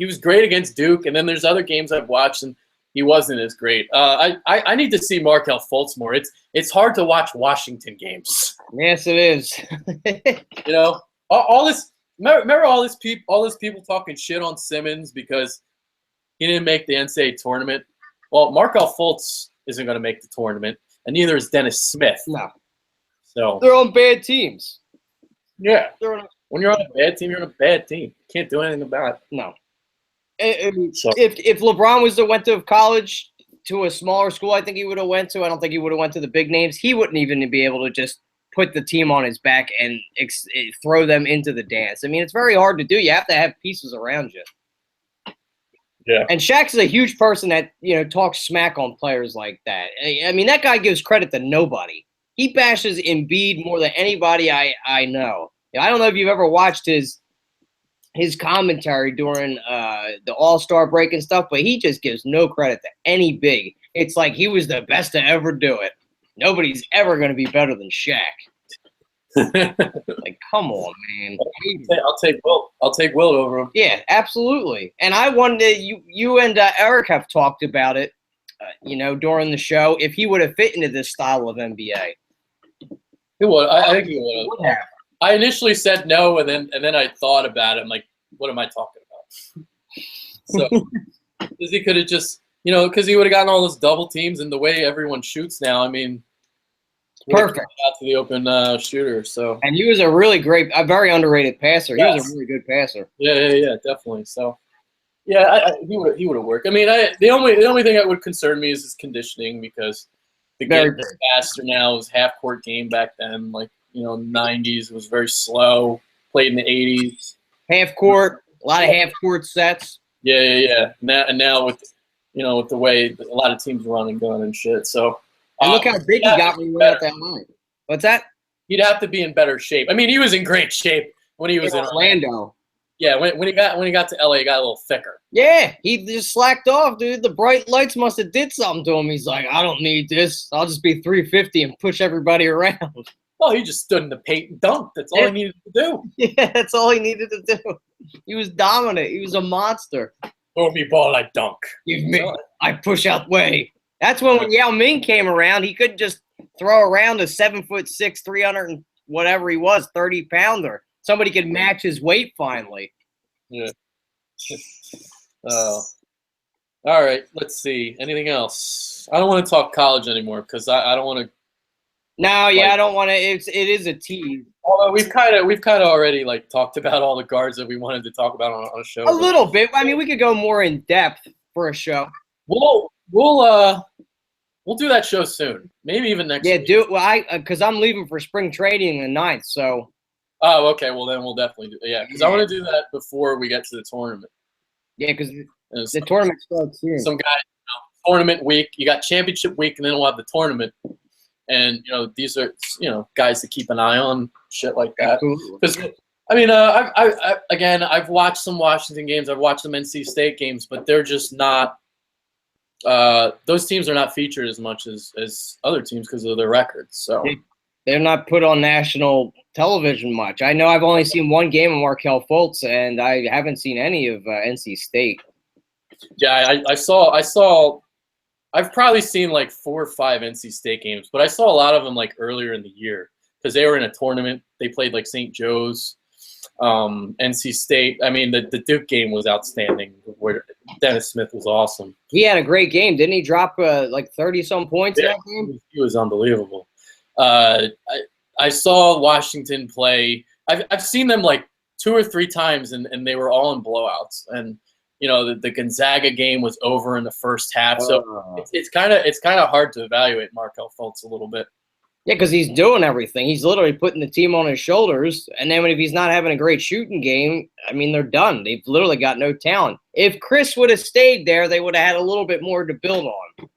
was great against Duke, and then there's other games I've watched, and he wasn't as great. I need to see Markelle Fultz more. It's hard to watch Washington games. Yes, it is. All this Remember all these people talking shit on Simmons because he didn't make the NCAA tournament. Well, Markelle Fultz isn't going to make the tournament, and neither is Dennis Smith. No, So they're on bad teams. yeah, They're on when you're on a bad team, you're on a bad team. You can't do anything about it. no. So If LeBron went to college to a smaller school, I think he would have went to. I don't think he would have went to the big names. He wouldn't even be able to just put the team on his back and throw them into the dance. I mean, it's very hard to do. You have to have pieces around you. yeah, And Shaq's a huge person that, talks smack on players like that. I mean, that guy gives credit to nobody. He bashes Embiid more than anybody I know. I don't know if you've ever watched his commentary during the All-Star break and stuff, but he just gives no credit to any big. It's like he was the best to ever do it. Nobody's ever going to be better than Shaq. Like, come on, man. I'll take Will. I'll take Will over him. Yeah, absolutely. And I wanted you and Eric have talked about it, during the show. If he would have fit into this style of NBA, He would. I think he would have. I initially said no, and then I thought about it. I'm like, what am I talking about? So, because he could have just, because he would have gotten all those double teams, and the way everyone shoots now, I mean, perfect out to the open shooter. So, and he was a very underrated passer. Yes. He was a really good passer. Yeah, definitely. So, yeah, he would have worked. I mean, the only thing that would concern me is his conditioning because the game is faster now. It was half court game back then, like. 90s was very slow. Played in the 80s. Half court, a lot of half court sets. Yeah. Now with with the way a lot of teams run and gun and shit. So and look how big he got when he went out that line. What's that? He'd have to be in better shape. I mean, he was in great shape when he was in Orlando. Yeah, when he got to LA, he got a little thicker. Yeah, he just slacked off, dude. The bright lights must have did something to him. He's like, I don't need this. I'll just be 350 and push everybody around. Well, he just stood in the paint and dunked. That's all he needed to do. Yeah, that's all he needed to do. He was dominant. He was a monster. Throw me ball, I dunk. Give me, I push out way. That's when Yao Ming came around. He couldn't just throw around a 7'6", 300 and whatever he was, 30-pounder. Somebody could match his weight finally. Yeah. Oh. All right. Let's see. Anything else? I don't want to talk college anymore because I don't want to. No, yeah, I don't want to. It is a tease. Although we've kind of already talked about all the guards that we wanted to talk about on a show. A little bit. I mean, we could go more in depth for a show. We'll do that show soon. Maybe even next week. Do it. Well, because I'm leaving for spring training the 9th, so. Oh, okay. Well, then we'll definitely do. Yeah, because I want to do that before we get to the tournament. Yeah, because the tournament starts soon. Some guys, tournament week. You got championship week, and then we'll have the tournament. And these are guys to keep an eye on, shit like that. Because I mean, I've watched some Washington games. I've watched some NC State games, but they're just not. Those teams are not featured as much as other teams because of their records. So they're not put on national television much. I know I've only seen one game of Markelle Fultz, and I haven't seen any of NC State. Yeah, I saw. I've probably seen 4 or 5 NC State games, but I saw a lot of them earlier in the year because they were in a tournament. They played St. Joe's, NC State. I mean, the Duke game was outstanding. Where Dennis Smith was awesome. He had a great game, didn't he? Drop 30-some points in that game. He was unbelievable. I saw Washington play. I've seen them 2 or 3 times, and they were all in blowouts. And the Gonzaga game was over in the first half, so it's kind of hard to evaluate Markelle Fultz a little bit. Yeah, because he's doing everything. He's literally putting the team on his shoulders, and then if he's not having a great shooting game, I mean, they're done. They've literally got no talent. If Chris would have stayed there, they would have had a little bit more to build on.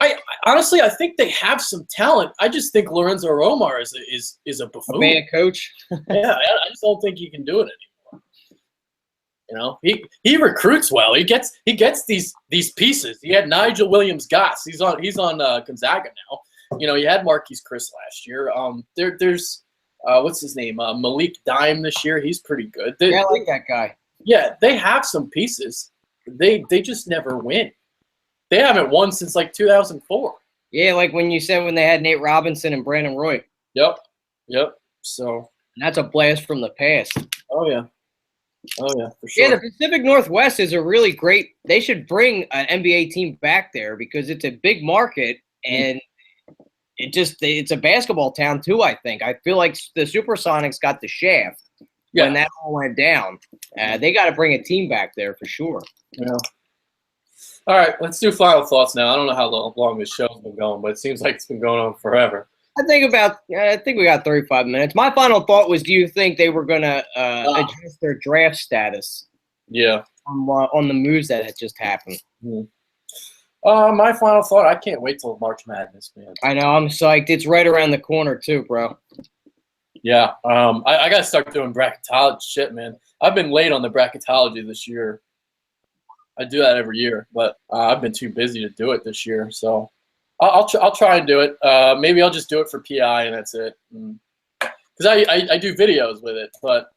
I honestly, I think they have some talent. I just think Lorenzo Romar is a buffoon. A bad coach. Yeah, I just don't think he can do it anymore. He recruits well. He gets these pieces. He had Nigel Williams-Goss. He's on Gonzaga now. You had Marquise Chris last year. There's what's his name? Malik Dime this year. He's pretty good. I like that guy. Yeah, they have some pieces. They just never win. They haven't won since 2004. Yeah, like when you said when they had Nate Robinson and Brandon Roy. Yep. So And that's a blast from the past. Oh yeah, for sure. Yeah, the Pacific Northwest is a really great. They should bring an NBA team back there because it's a big market and it's a basketball town too. I think. I feel like the Supersonics got the shaft when that all went down. They got to bring a team back there for sure. Yeah. All right, let's do final thoughts now. I don't know how long this show's been going, but it seems like it's been going on forever. I think we got 35 minutes. My final thought was, do you think they were going to adjust their draft status? Yeah. On the moves that had just happened. My final thought, I can't wait till March Madness, man. I know, I'm psyched. It's right around the corner too, bro. Yeah. I got to start doing bracketology shit, man. I've been late on the bracketology this year. I do that every year, but I've been too busy to do it this year, so I'll try and do it. Maybe I'll just do it for PI and that's it. Because I do videos with it, but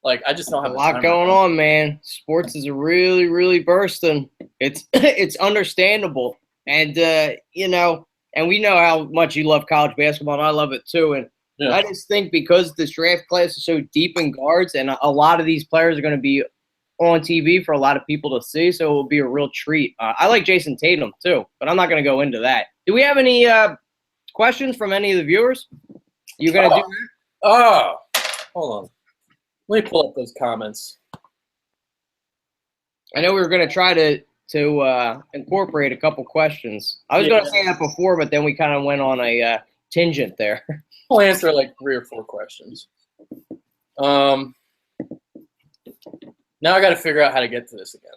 like I just don't have a lot going on, man. Sports is really, really bursting. It's understandable, and and we know how much you love college basketball, and I love it too. And I just think because this draft class is so deep in guards, and a lot of these players are going to be on TV for a lot of people to see, so it will be a real treat. I like Jason Tatum too, but I'm not going to go into that. Do we have any questions from any of the viewers? You going to do that? Oh, hold on. Let me pull up those comments. I know we were going to try to incorporate a couple questions. I was going to say that before, but then we kind of went on a tangent there. I'll answer like 3 or 4 questions. Now I got to figure out how to get to this again.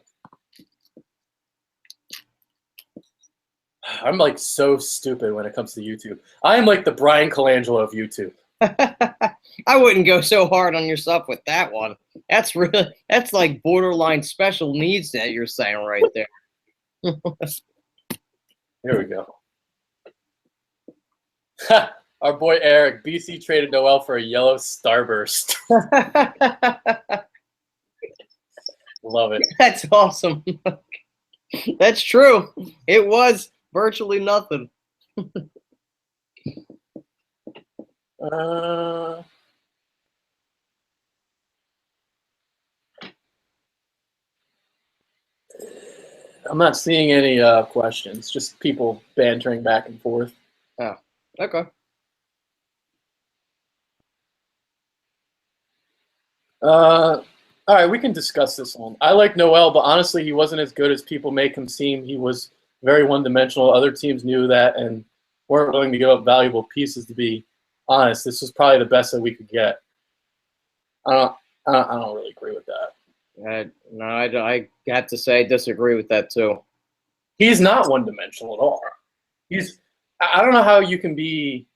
I'm like so stupid when it comes to YouTube. I am like the Brian Colangelo of YouTube. I wouldn't go so hard on yourself with that one. That's like borderline special needs that you're saying right there. Here we go. Our boy Eric, BC traded Noel for a yellow starburst. Love it. That's awesome. That's true. It was virtually nothing. I'm not seeing any questions, just people bantering back and forth. Oh, okay. All right, we can discuss this one. I like Noel, but honestly, he wasn't as good as people make him seem. He was very one-dimensional. Other teams knew that and weren't willing to give up valuable pieces, to be honest. This was probably the best that we could get. I don't really agree with that. No, I have to say I disagree with that too. He's not one-dimensional at all. I don't know how you can be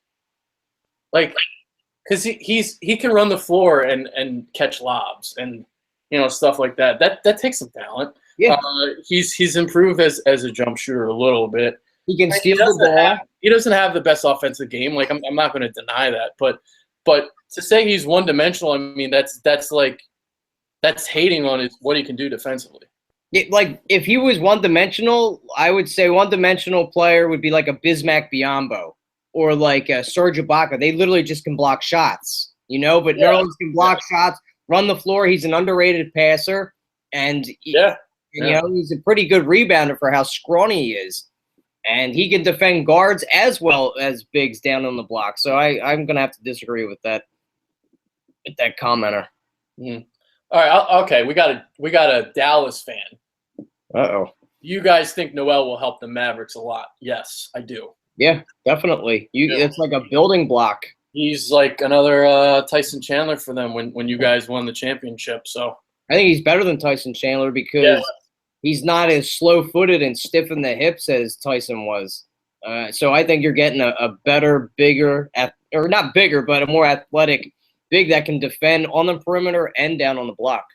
like, because he can run the floor and catch lobs and stuff like that. That takes some talent. Yeah. He's improved as a jump shooter a little bit. He can steal the ball. He doesn't have the best offensive game. Like I'm not going to deny that, but to say he's one-dimensional, I mean that's hating on what he can do defensively. Like if he was one-dimensional, I would say one-dimensional player would be like a Bismack Biyombo or like Serge Ibaka. They literally just can block shots, But Nerlens can block shots, run the floor. He's an underrated passer, and he's a pretty good rebounder for how scrawny he is, and he can defend guards as well as bigs down on the block. So I'm gonna have to disagree with that commenter. Mm. All right, okay, we got a Dallas fan. Uh-oh. You guys think Noel will help the Mavericks a lot? Yes, I do. Yeah, definitely. It's like a building block. He's like another Tyson Chandler for them when you guys won the championship. So I think he's better than Tyson Chandler because he's not as slow-footed and stiff in the hips as Tyson was. So I think you're getting a better, bigger, or not bigger, but a more athletic big that can defend on the perimeter and down on the block.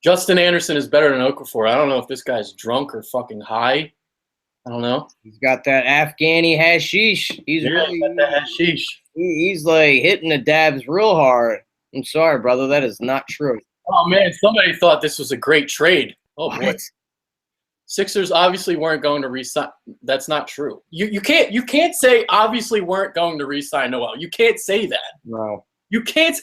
Justin Anderson is better than Okafor. I don't know if this guy's drunk or fucking high. I don't know. He's got that Afghani hashish. He's got that hashish. He's like hitting the dabs real hard. I'm sorry, brother. That is not true. Oh, man. Somebody thought this was a great trade. Oh, boy. Sixers obviously weren't going to re-sign. That's not true. You can't say obviously weren't going to re-sign Noel. You can't say that. No. You can't.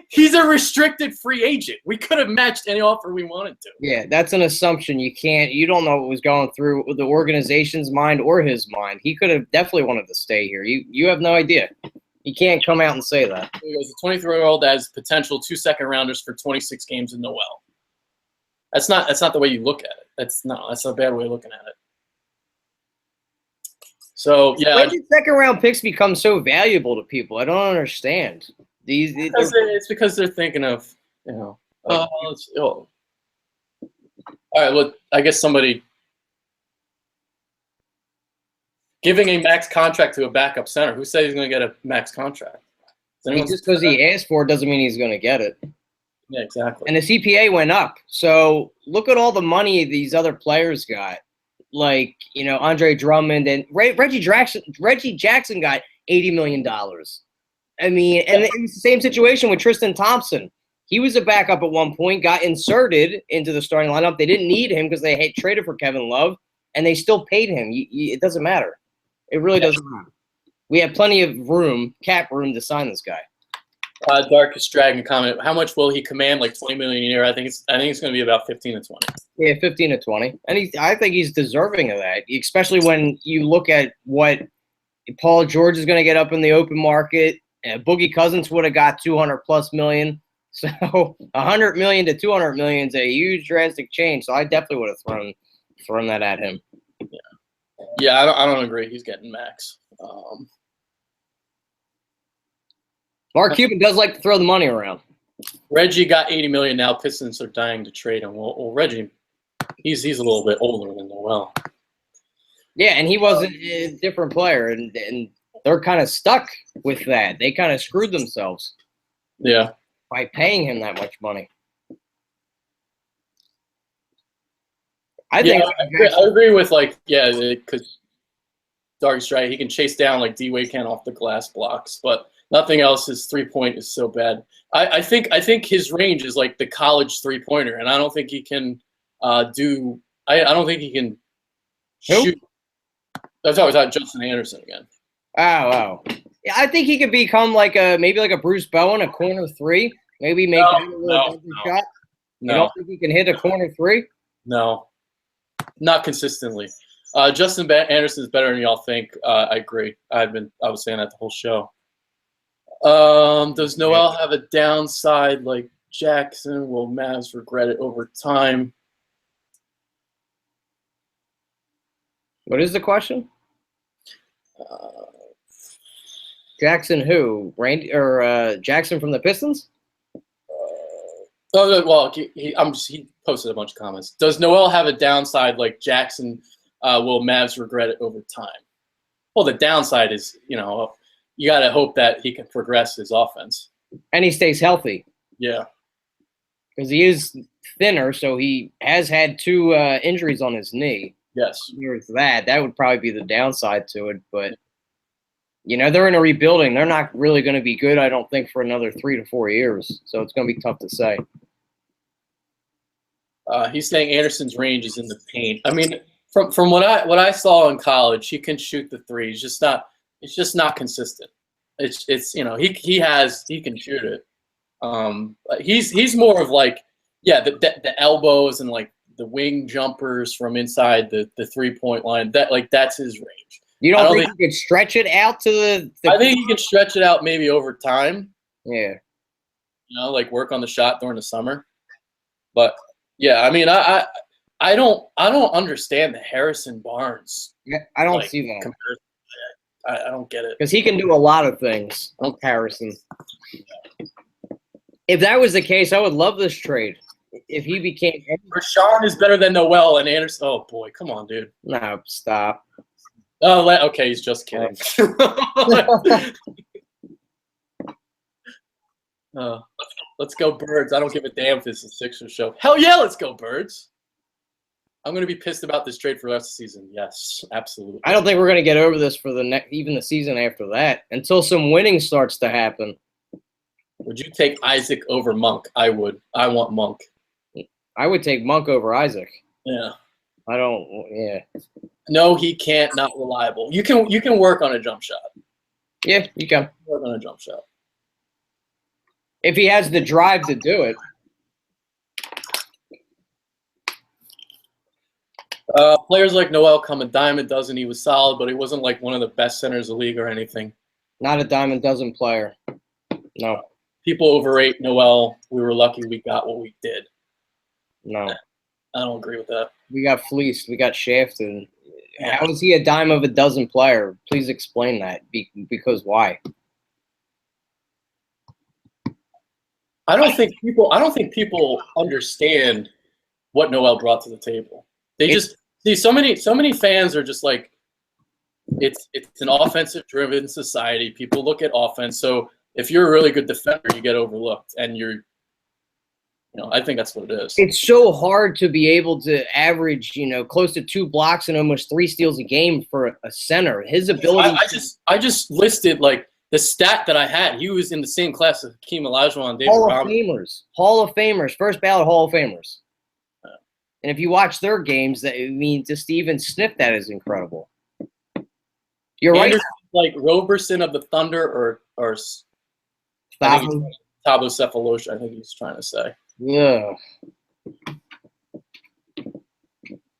He's a restricted free agent. We could have matched any offer we wanted to. Yeah, that's an assumption. You don't know what was going through the organization's mind or his mind. He could have definitely wanted to stay here. You have no idea. You can't come out and say that. He goes, a 23-year-old has potential 2 second-rounders for 26 games in Noel. That's not the way you look at it. That's a bad way of looking at it. So yeah, when did second-round picks become so valuable to people? I don't understand. It's because they're thinking of, all right, well, I guess somebody giving a max contract to a backup center. Who said he's going to get a max contract? Just because he asked for it doesn't mean he's going to get it. Yeah, exactly. And the CPA went up. So look at all the money these other players got. Like, Andre Drummond and Reggie Jackson got $80 million. I mean, and it was the same situation with Tristan Thompson. He was a backup at one point, got inserted into the starting lineup. They didn't need him because they had traded for Kevin Love, and they still paid him. It doesn't matter. It really doesn't matter. We have plenty of cap room to sign this guy. Darkest Dragon comment: how much will he command? Like $20 million a year? I think it's going to be about 15 to 20. Yeah, 15 to 20, and I think he's deserving of that, especially when you look at what Paul George is going to get up in the open market. Boogie Cousins would have got 200+ million. So 100 million to 200 million is a huge drastic change. So I definitely would have thrown that at him. Yeah, I don't agree. He's getting max. Mark Cuban does like to throw the money around. Reggie got 80 million now. Pistons are dying to trade him. Well, Reggie, he's a little bit older than Noel. Yeah, and he was a different player, and they're kind of stuck with that. They kind of screwed themselves. Yeah. By paying him that much money. I agree with because Darkest Dragon, he can chase down like D-Wade can off the glass blocks, but nothing else. His 3-point is so bad. I think his range is like the college 3-pointer, and I don't think he can do. I don't think he can shoot. I was talking about Justin Anderson again. Oh. Yeah, I think he could become maybe like a Bruce Bowen, a corner 3. Maybe make a little shot. You don't think he can hit a corner 3? No, not consistently. Justin Anderson is better than y'all think. I agree. I was saying that the whole show. Does Noel have a downside like Jackson? Will Mavs regret it over time? What is the question? Jackson who? Randy or Jackson from the Pistons? He posted a bunch of comments. Does Noel have a downside like Jackson? Will Mavs regret it over time? Well, the downside is, you got to hope that he can progress his offense. And he stays healthy. Yeah. Because he is thinner, so he has had 2 injuries on his knee. Yes. There's that. That would probably be the downside to it. But, they're in a rebuilding. They're not really going to be good, I don't think, for another 3 to 4 years. So it's going to be tough to say. He's saying Anderson's range is in the paint. I mean, from what I saw in college, he can shoot the 3. It's just not consistent. It's he can shoot it. He's more of the elbows and like the wing jumpers from inside the 3-point line. That's his range. You don't think he could stretch it out to the I think he can stretch it out maybe over time. Yeah. Work on the shot during the summer. But yeah, I mean, I don't understand the Harrison Barnes. Yeah, I don't see that. Comparison. I don't get it. Because he can do a lot of things. Harrison. If that was the case, I would love this trade. If he became Rashawn is better than Noel and Anderson. Oh boy, come on, dude. No, stop. Oh, okay, he's just kidding. Let's go Birds. I don't give a damn if it's a Sixers show. Hell yeah, let's go Birds. I'm going to be pissed about this trade for the rest of the season. Yes, absolutely. I don't think we're going to get over this for even the season after that until some winning starts to happen. Would you take Isaac over Monk? I would. I want Monk. I would take Monk over Isaac. Yeah. I don't. Yeah. No, he can't. Not reliable. You can work on a jump shot. Yeah, you can. Work on a jump shot. If he has the drive to do it. Players like Noel come a dime a dozen. He was solid, but he wasn't like one of the best centers of the league or anything. Not a dime a dozen player. No. People overrate Noel. We were lucky we got what we did. No. I don't agree with that. We got fleeced. We got shafted. How is he a dime of a dozen player? Please explain that. Because why? I don't think people understand what Noel brought to the table. They just see so many fans are just like, it's an offensive driven society. People look at offense. So if you're a really good defender, you get overlooked, and I think that's what it is. It's so hard to be able to average, close to 2 blocks and almost 3 steals a game for a center. His ability. I just listed like the stat that I had. He was in the same class as Hakeem Olajuwon and David Robinson. Hall of Famers, first ballot Hall of Famers. And if you watch their games, just to even sniff that is incredible. You're Anderson, right. Like Roberson of the Thunder or Thabo Sefolosha, I think he's trying to say. Yeah.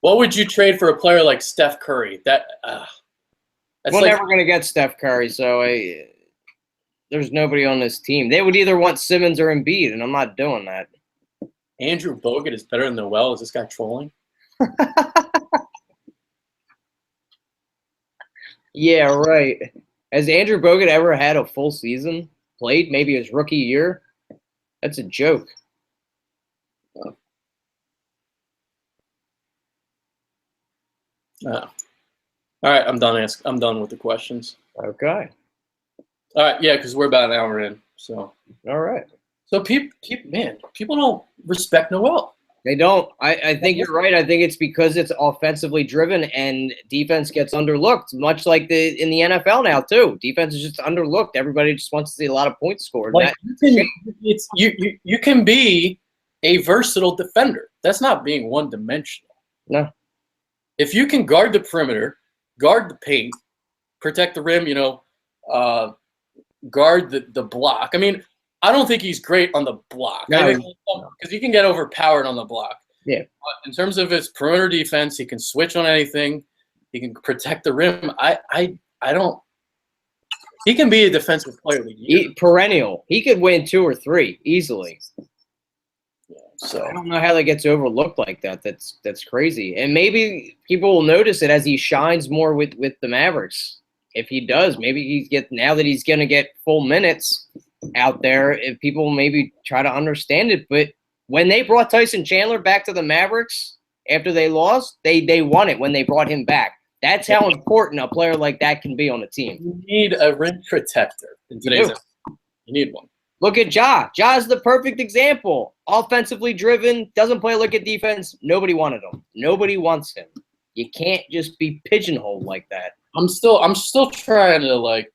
What would you trade for a player like Steph Curry? We're never going to get Steph Curry, so there's nobody on this team. They would either want Simmons or Embiid, and I'm not doing that. Andrew Bogut is better than Noel. Is this guy trolling? Yeah, right. Has Andrew Bogut ever had a full season played? Maybe his rookie year? That's a joke. All right, I'm done. I'm done with the questions. Okay. All right, yeah, because we're about an hour in. So. All right. So people don't respect Noel. They don't. I think you're right. I think it's because it's offensively driven and defense gets underlooked, much like in the NFL now too. Defense is just underlooked. Everybody just wants to see a lot of points scored. Like you can be a versatile defender. That's not being one-dimensional. No. If you can guard the perimeter, guard the paint, protect the rim, guard the block. I mean, I don't think he's great on the block. Because he can get overpowered on the block. Yeah. But in terms of his perimeter defense, he can switch on anything. He can protect the rim. I don't. He can be a defensive player of the year. Perennial. He could win 2 or 3 easily. Yeah, so I don't know how that gets overlooked like that. That's crazy. And maybe people will notice it as he shines more with the Mavericks. If he does, maybe now that he's going to get full minutes out there, if people maybe try to understand it. But when they brought Tyson Chandler back to the Mavericks after they lost, they won it when they brought him back. That's how important a player like that can be on a team. You need a rim protector in today's NFL. You need one. Look at Ja. Ja's the perfect example. Offensively driven, doesn't play like a defense. Nobody wanted him. Nobody wants him. You can't just be pigeonholed like that. I'm still trying to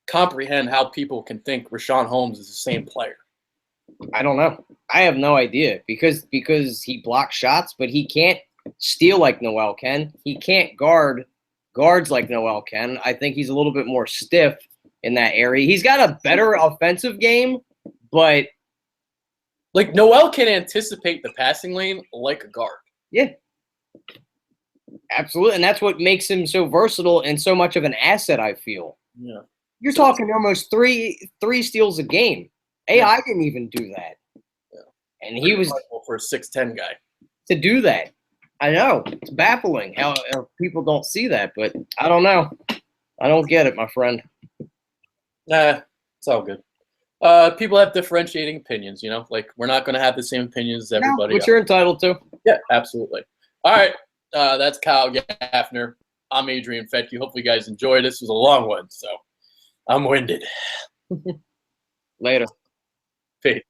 comprehend how people can think Richaun Holmes is the same player. I don't know. I have no idea because he blocks shots, but he can't steal like Noel can. He can't guards like Noel can. I think he's a little bit more stiff in that area. He's got a better offensive game, but like Noel can anticipate the passing lane like a guard. Yeah. Absolutely. And that's what makes him so versatile and so much of an asset, I feel. Yeah. You're talking almost three steals a game. AI didn't even do that. Yeah. And he was for a 6'10" guy. To do that. I know. It's baffling how people don't see that, but I don't know. I don't get it, my friend. Nah, it's all good. People have differentiating opinions, like we're not going to have the same opinions as everybody which else. you're entitled to. Yeah, absolutely. All right. That's Kyle Gaffner. I'm Adrian Fetke. Hopefully you guys enjoyed. This was a long one, so I'm winded. Later. Peace.